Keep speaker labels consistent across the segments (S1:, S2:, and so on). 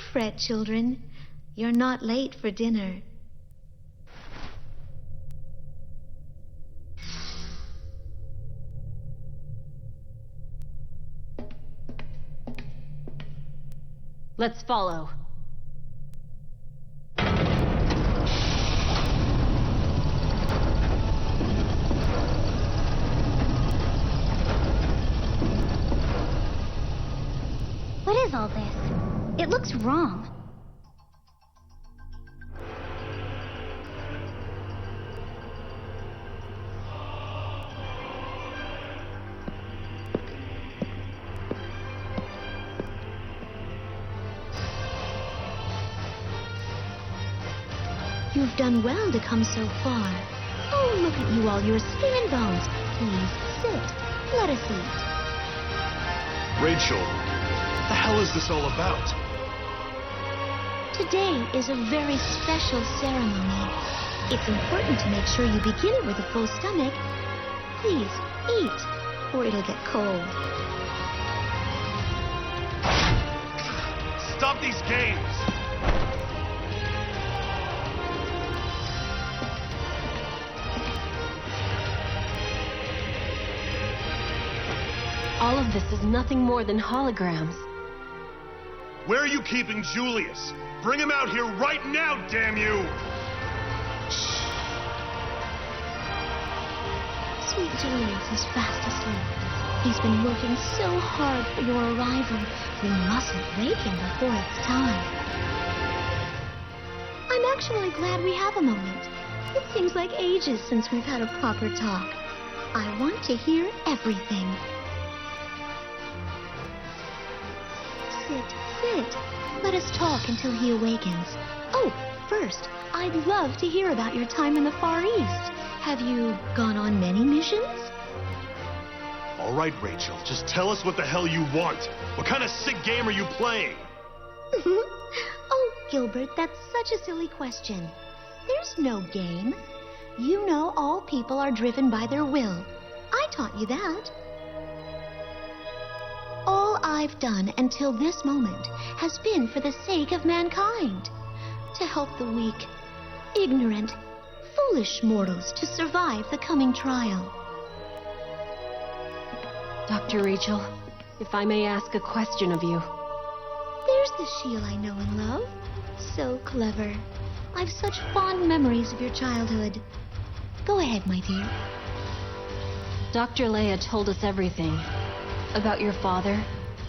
S1: Don't fret, children. You're not late for dinner.
S2: Let's follow.
S3: What is all this? It looks wrong.
S1: You've done well to come so far. Oh, look at you all, your skin and bones. Please, sit. Let us eat.
S4: Rachel, what the hell is this all about?
S1: Today is a very special ceremony. It's important to make sure you begin it with a full stomach. Please, eat, or it'll get cold.
S4: Stop these games!
S2: All of this is nothing more than holograms.
S4: Where are you keeping Julius? Bring him out here right now, damn you!
S1: Sweet Julius is fast asleep. He's been working so hard for your arrival. We mustn't wake him before it's time. I'm actually glad we have a moment. It seems like ages since we've had a proper talk. I want to hear everything. Sit. Let us talk until he awakens. Oh, first, I'd love to hear about your time in the Far East. Have you gone on many missions?
S4: All right, Rachel, just tell us what the hell you want. What kind of sick game are you playing?
S1: Oh, Gilbert, that's such a silly question. There's no game. You know all people are driven by their will. I taught you that. All I've done until this moment has been for the sake of mankind. To help the weak, ignorant, foolish mortals to survive the coming trial.
S2: Dr. Rachel, if I may ask a question of you.
S1: There's the Sheila I know and love. So clever. I've such fond memories of your childhood. Go ahead, my dear.
S2: Dr. Leia told us everything. About your father,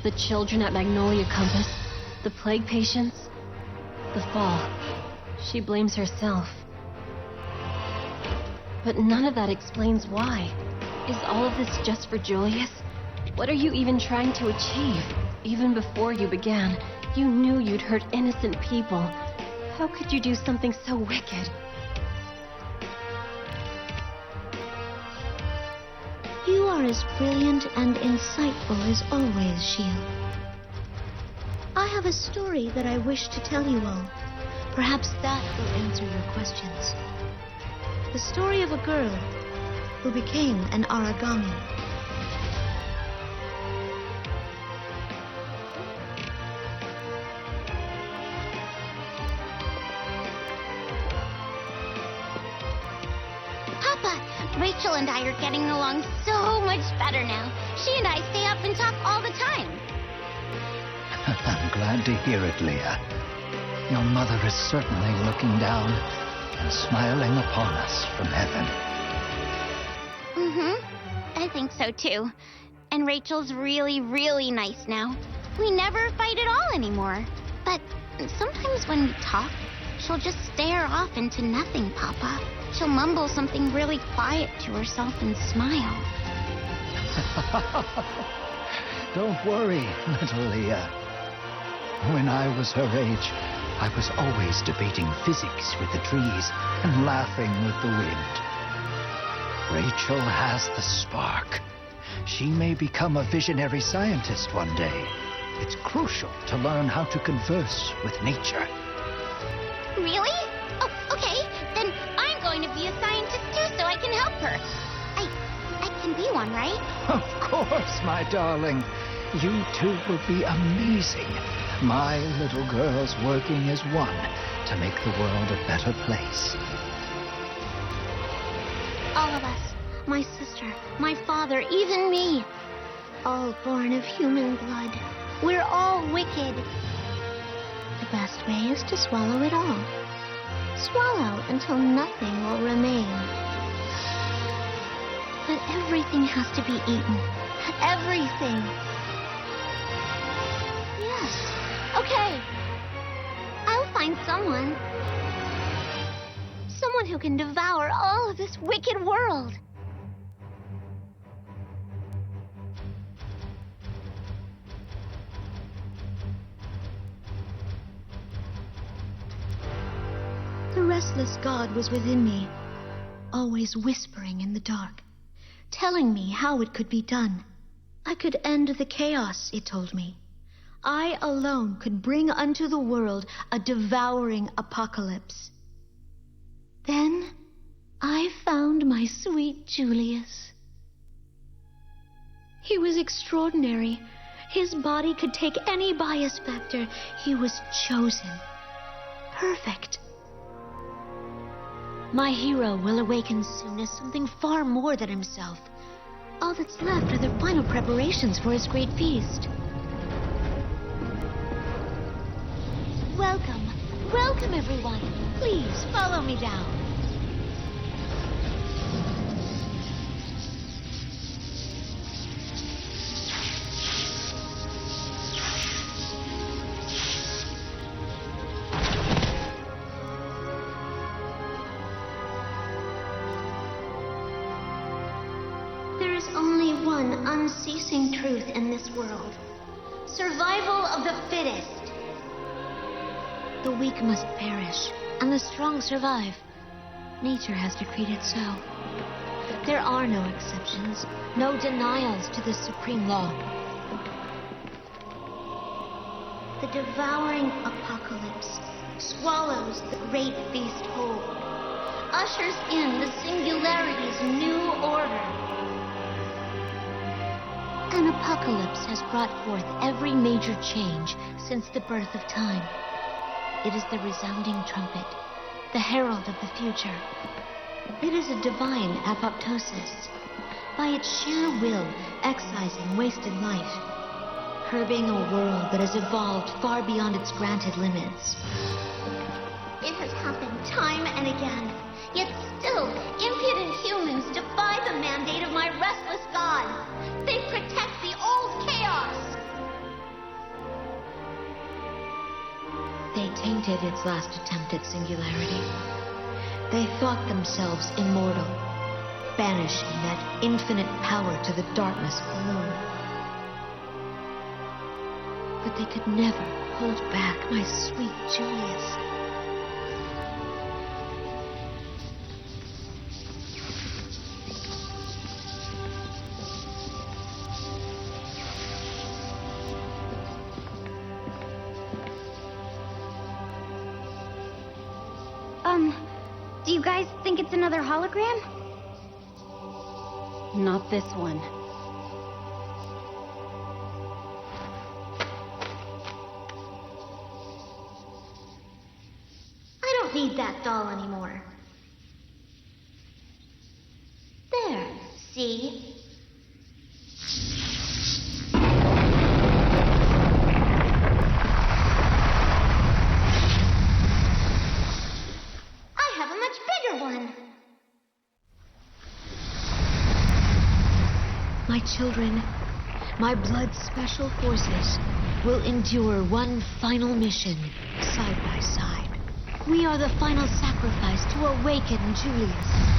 S2: the children at Magnolia Compass, the plague patients, the fall. She blames herself. But none of that explains why. Is all of this just for Julius? What are you even trying to achieve? Even before you began, you knew you'd hurt innocent people. How could you do something so wicked?
S1: You are as brilliant and insightful as always, Sheila. I have a story that I wish to tell you all. Perhaps that will answer your questions. The story of a girl who became an origami.
S3: Rachel and I are getting along so much better now. She and I stay up and talk all the time.
S5: I'm glad to hear it, Leah. Your mother is certainly looking down and smiling upon us from heaven.
S3: I think so too. And Rachel's really, really nice now. We never fight at all anymore. But sometimes when we talk, she'll just stare off into nothing, Papa. She'll mumble something really quiet to herself and smile.
S5: Don't worry, little Leah. When I was her age, I was always debating physics with the trees and laughing with the wind. Rachel has the spark. She may become a visionary scientist one day. It's crucial to learn how to converse with nature.
S3: Really? Oh, okay. Then I'm going to be a scientist too so I can help her. I can be one, right?
S5: Of course, my darling. You two will be amazing. My little girls working as one to make the world a better place.
S1: All of us, my sister, my father, even me, all born of human blood. We're all wicked. The best way is to swallow it all. Swallow until nothing will remain. But everything has to be eaten. Everything. Yes. Okay. I'll find someone. Someone who can devour all of this wicked world. The restless god was within me, always whispering in the dark, telling me how it could be done. I could end the chaos, it told me. I alone could bring unto the world a devouring apocalypse. Then I found my sweet Julius. He was extraordinary. His body could take any bias factor. He was chosen. Perfect. My hero will awaken soon as something far more than himself. All that's left are the final preparations for his great feast. Welcome. Welcome, everyone. Please follow me down. There is only one unceasing truth in this world. Survival of the fittest. The weak must perish, and the strong survive. Nature has decreed it so. There are no exceptions, no denials to this supreme law. The devouring apocalypse swallows the great beast whole, ushers in the singularity's new order. An apocalypse has brought forth every major change since the birth of time. It is the resounding trumpet, the herald of the future. It is a divine apoptosis, by its sheer will excising wasted life, curbing a world that has evolved far beyond its granted limits. It has happened time and again, yet still impudent humans defy the mandate of my restless god. They protect the old chaos. They tainted its last attempt at singularity. They thought themselves immortal, banishing that infinite power to the darkness alone. But they could never hold back my sweet Julius.
S3: Do you guys think it's another hologram?
S2: Not this one.
S1: I don't need that doll anymore. There, see? My children, my blood's special forces, will endure one final mission, side by side. We are the final sacrifice to awaken Julius.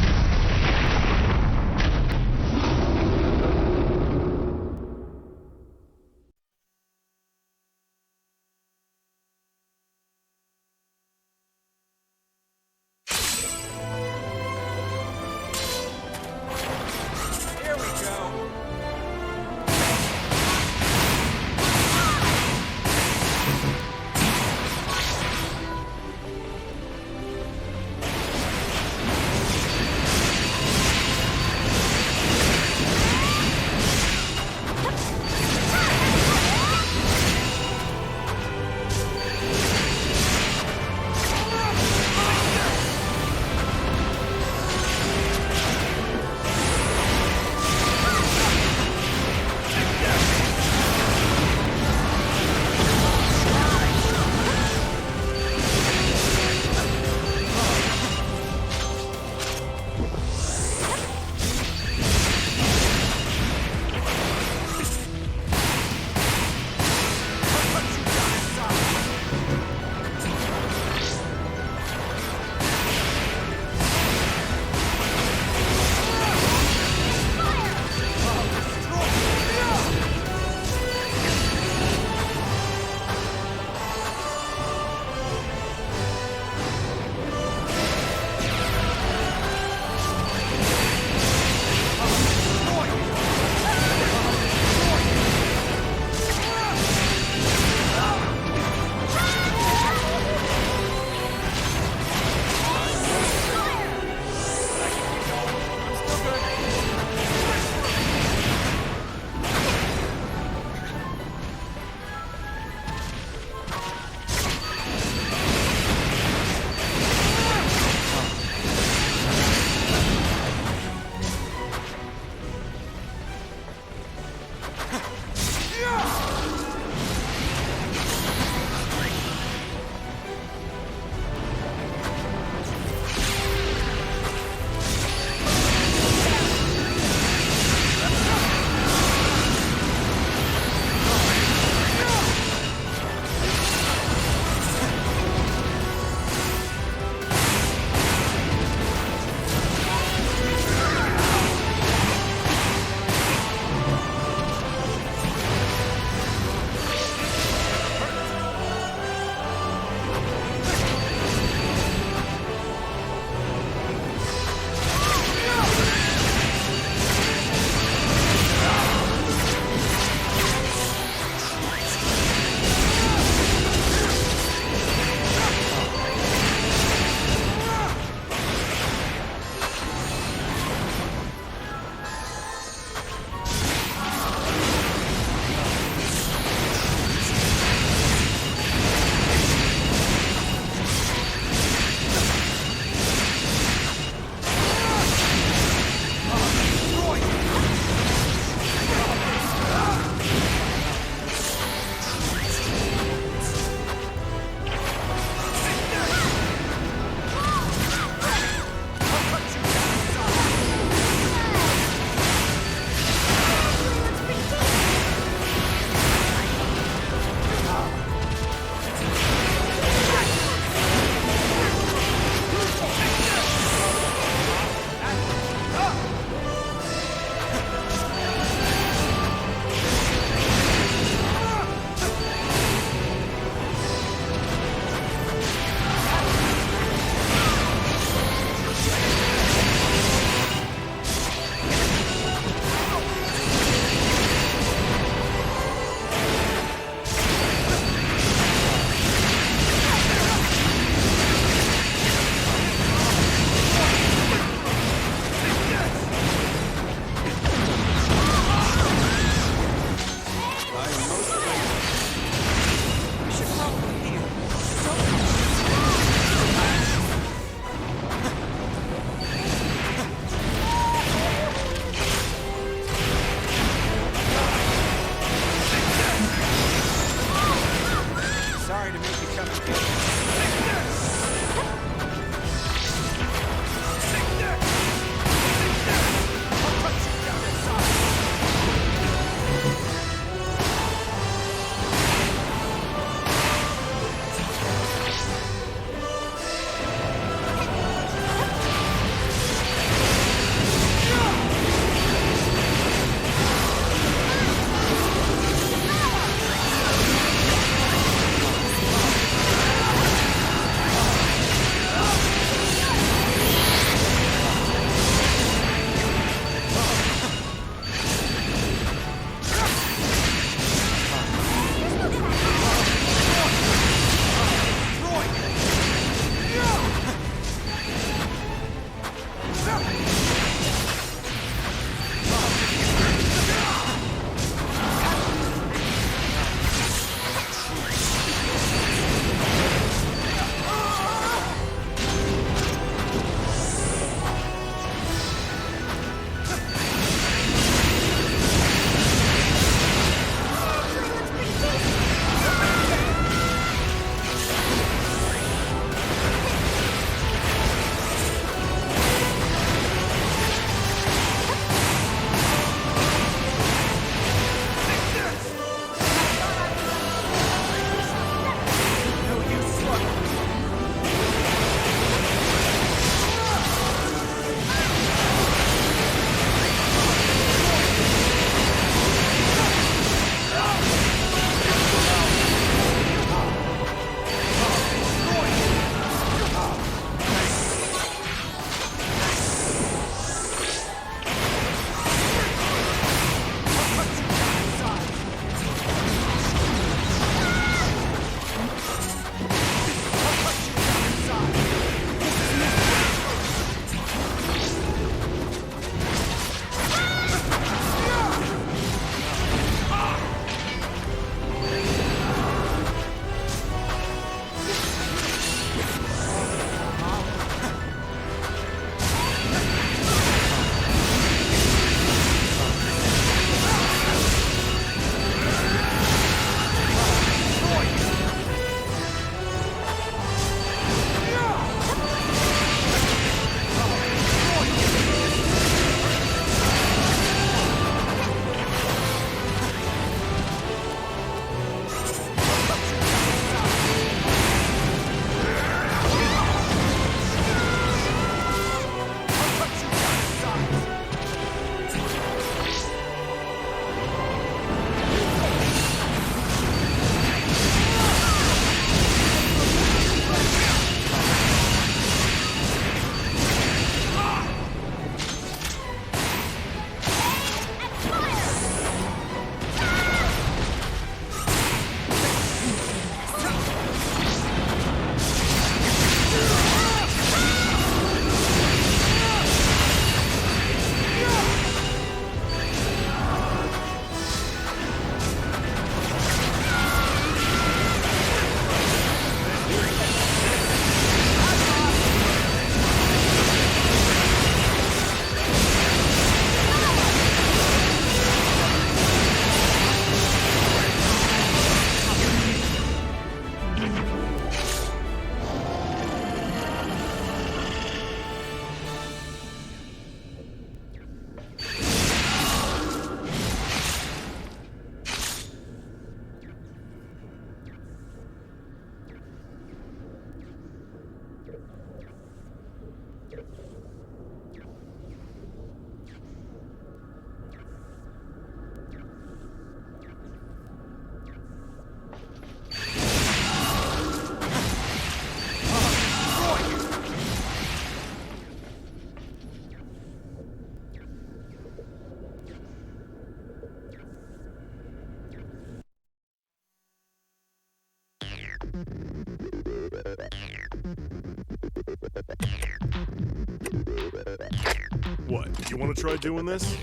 S4: What, you want to try doing this?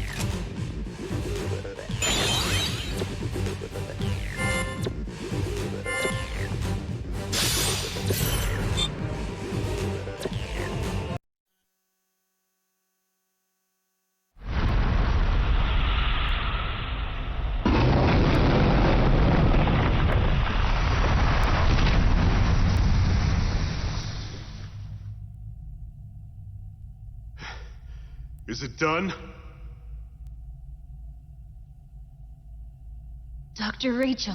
S4: Is it done?
S2: Dr. Rachel.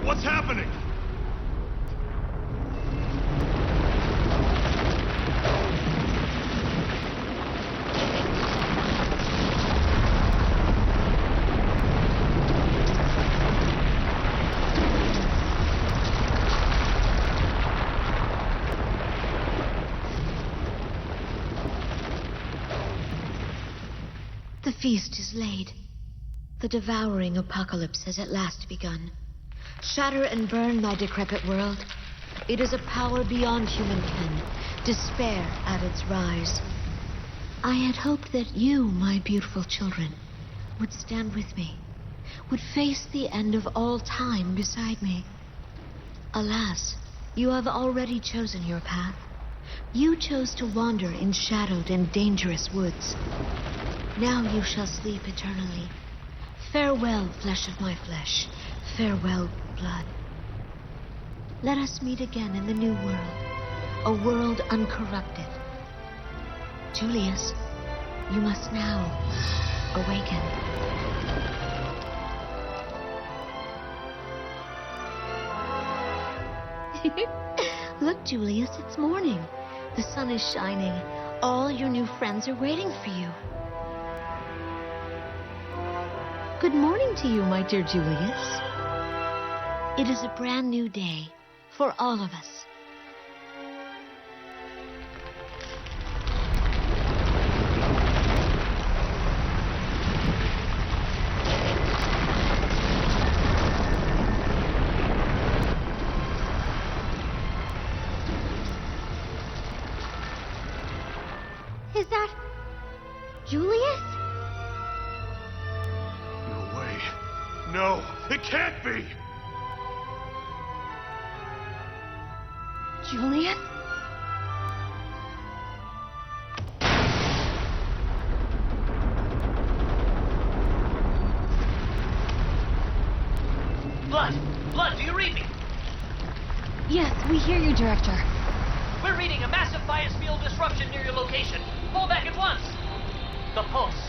S4: What's happening?
S1: The feast is laid. The devouring apocalypse has at last begun. Shatter and burn, my decrepit world. It is a power beyond human ken, despair at its rise. I had hoped that you, my beautiful children, would stand with me, would face the end of all time beside me. Alas, you have already chosen your path. You chose to wander in shadowed and dangerous woods. Now you shall sleep eternally. Farewell, flesh of my flesh. Farewell, blood. Let us meet again in the new world, a world uncorrupted. Julius, you must now awaken. Look, Julius, it's morning. The sun is shining. All your new friends are waiting for you. Good morning to you, my dear Julius. It is a brand new day for all of us.
S3: Is that Julius?
S4: No way. No, it can't be!
S2: Julius?
S6: Blood! Blood, do you read me?
S2: Yes, we hear you, Director.
S6: We're reading a massive bias field disruption near your location. Fall back at once! The pulse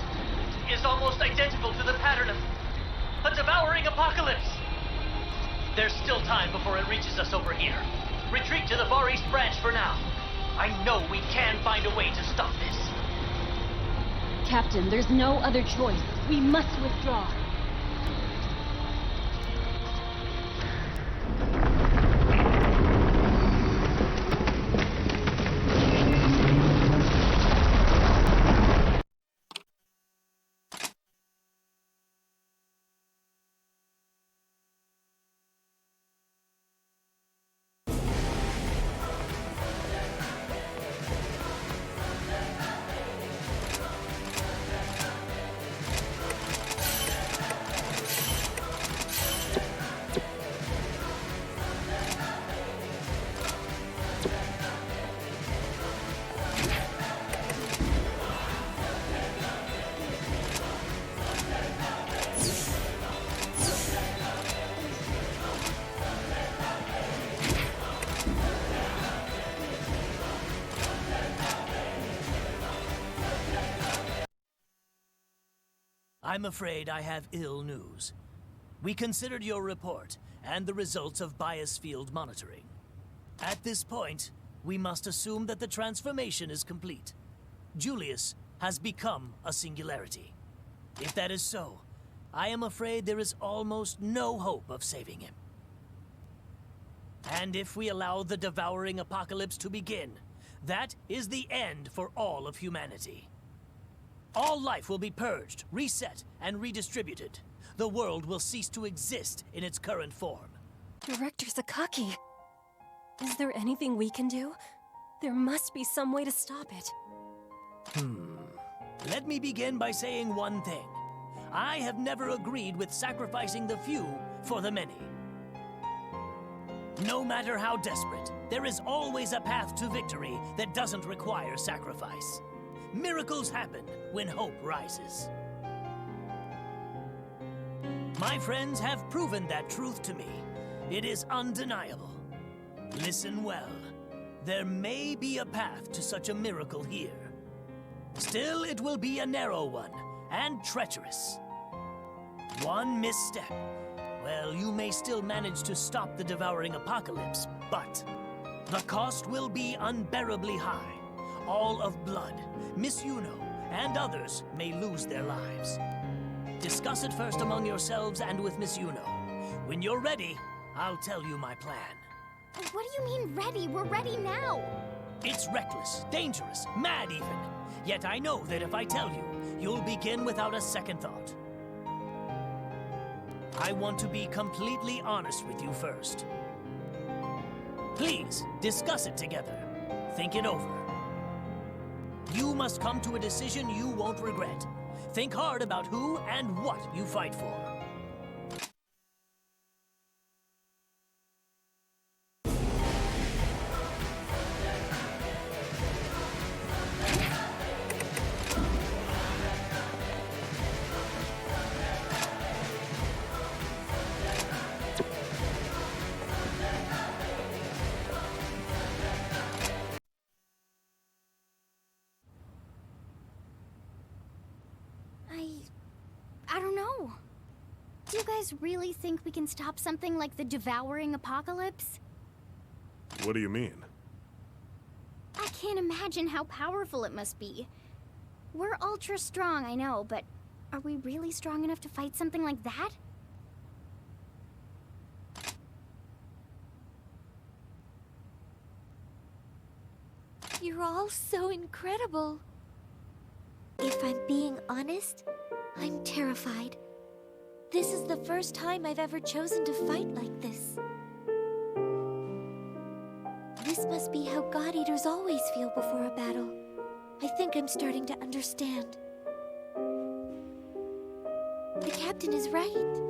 S6: is almost identical to the pattern of a devouring apocalypse. There's still time before it reaches us over here. Retreat to the Far East branch for now. I know we can find a way to stop this.
S2: Captain, there's no other choice. We must withdraw.
S6: I'm afraid I have ill news. We considered your report and the results of bias field monitoring. At this point, we must assume that the transformation is complete. Julius has become a singularity. If that is so, I am afraid there is almost no hope of saving him. And if we allow the devouring apocalypse to begin, that is the end for all of humanity. All life will be purged, reset, and redistributed. The world will cease to exist in its current form.
S2: Director Sakaki, is there anything we can do? There must be some way to stop it.
S6: Let me begin by saying one thing. I have never agreed with sacrificing the few for the many. No matter how desperate, there is always a path to victory that doesn't require sacrifice. Miracles happen when hope rises. My friends have proven that truth to me. It is undeniable. Listen well. There may be a path to such a miracle here. Still, it will be a narrow one, and treacherous. One misstep. Well, you may still manage to stop the devouring apocalypse, but the cost will be unbearably high. All of blood, Miss Yuno, and others may lose their lives. Discuss it first among yourselves and with Miss Yuno. When you're ready, I'll tell you my plan.
S3: What do you mean ready? We're ready now.
S6: It's reckless, dangerous, mad even. Yet I know that if I tell you, you'll begin without a second thought. I want to be completely honest with you first. Please, discuss it together. Think it over. You must come to a decision you won't regret. Think hard about who and what you fight for.
S3: I don't know. Do you guys really think we can stop something like the devouring apocalypse?
S4: What do you mean?
S3: I can't imagine how powerful it must be. We're ultra strong, I know, but are we really strong enough to fight something like that?
S7: You're all so incredible. If I'm being honest, I'm terrified. This is the first time I've ever chosen to fight like this. This must be how God Eaters always feel before a battle. I think I'm starting to understand. The captain is right.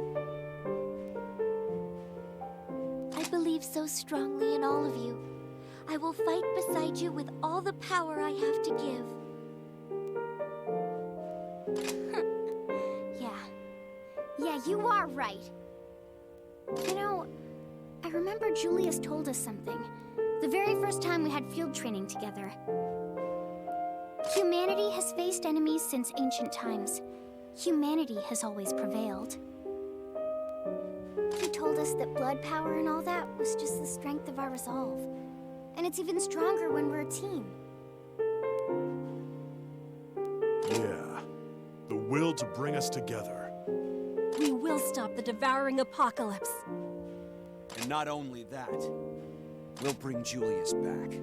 S7: I believe so strongly in all of you. I will fight beside you with all the power I have to give.
S3: Yeah, you are right. You know, I remember Julius told us something. The very first time we had field training together. Humanity has faced enemies since ancient times. Humanity has always prevailed. He told us that blood power and all that was just the strength of our resolve. And it's even stronger when we're a team.
S4: Yeah. The will to bring us together.
S7: We will stop the devouring apocalypse.
S8: And not only that, we'll bring Julius back.